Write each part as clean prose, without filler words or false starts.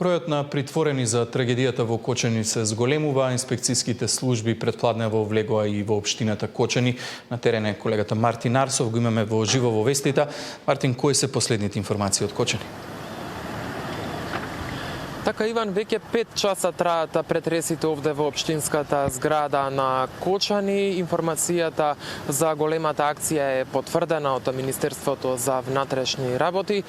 Бројот на притворени за трагедијата во Кочани се зголемува, инспекцијските служби предпладнево влегоа и во општината Кочани. На терен е колегата Мартин Арсов, го имаме во живо во вестите. Мартин, кои се последните информации од Кочани? Така, Иван, веќе 5 часа траат претресите овде во општинската зграда на Кочани. Информацијата за големата акција е потврдена од Министерството за внатрешни работи.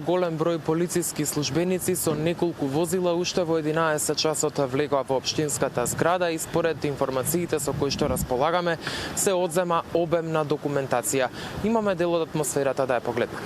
Голем број полициски службеници со неколку возила уште во 11 часот влегоа во општинската зграда и според информациите со кои што располагаме се одзема обемна документација. Имаме дел од атмосферата да ја погледнеме.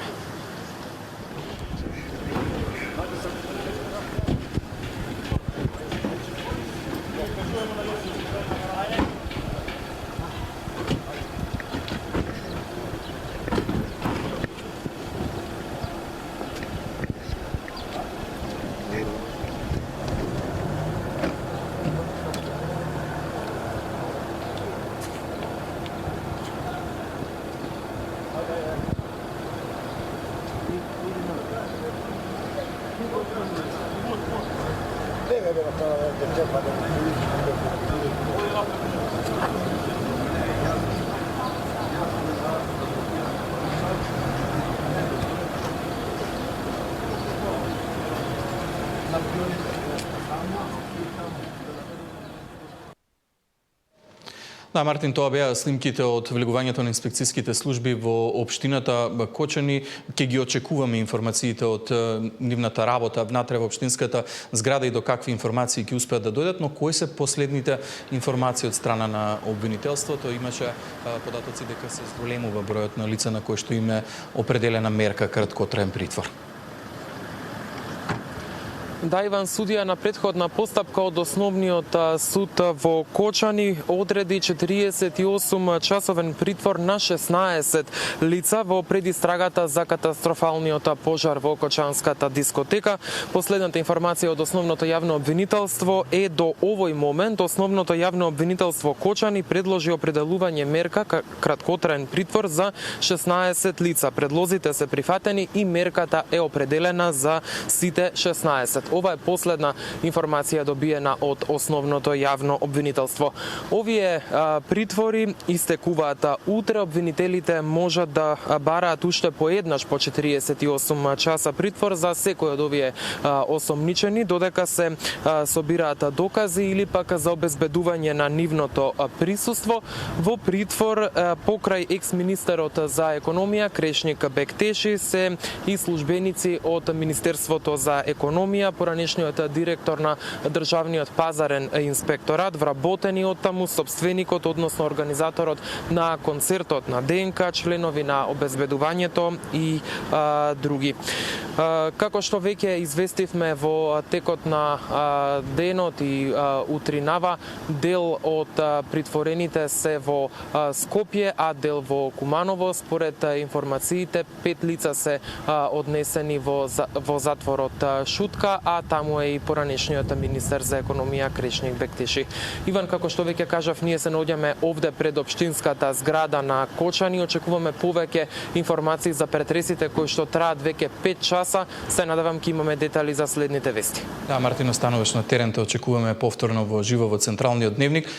Да, Мартин, тоа беа снимките од влегувањето на инспекцијските служби во општината Кочани. Ќе ги очекуваме информациите од нивната работа внатре во општинската зграда и до какви информации ќе успеат да дојдат, но кои се последните информации од страна на обвинителството? Имаше податоци дека се зголемува бројот на лица на кои што им е определена мерка краткотраен притвор. Да, Иван, судија на претходна постапка од Основниот суд во Кочани одреди 48-часовен притвор на 16 лица во предистрагата за катастрофалниот пожар во Кочанската дискотека. Последната информација од Основното јавно обвинителство е до овој момент Основното јавно обвинителство Кочани предложи определување мерка краткотраен притвор за 16 лица. Предлозите се прифатени и мерката е определена за сите 16. Ова е последна информација добиена од Основното јавно обвинителство. Овие притвори истекуваат утре. Обвинителите можат да бараат уште поеднаш по 48 часа притвор за секој од овие осомничени, додека се собираат докази или пак за обезбедување на нивното присуство. Во притвор покрај екс-министерот за економија Крешник Бектеши се и службеници од Министерството за економија, поранешниот директор на Државниот пазарен инспекторат, вработени од таму собственикот, односно организаторот на концертот на ДНК, членови на обезбедувањето и други. Како што веќе известивме во текот на денот и утринава, дел од притворените се во Скопје, а дел во Куманово. Според информациите, 5 лица се однесени во затворот Шутка, а таму е и поранешниот министер за економија Крешник Бектеши. Иван, како што веќе кажав, ние се наоѓаме овде пред општинската зграда на Кочани. Очекуваме повеќе информации за претресите кои што траат веќе 5 часа. Се надевам ќе имаме детали за следните вести. Да, Мартин, остануваш на терен, те очекуваме повторно во живо во Централниот дневник.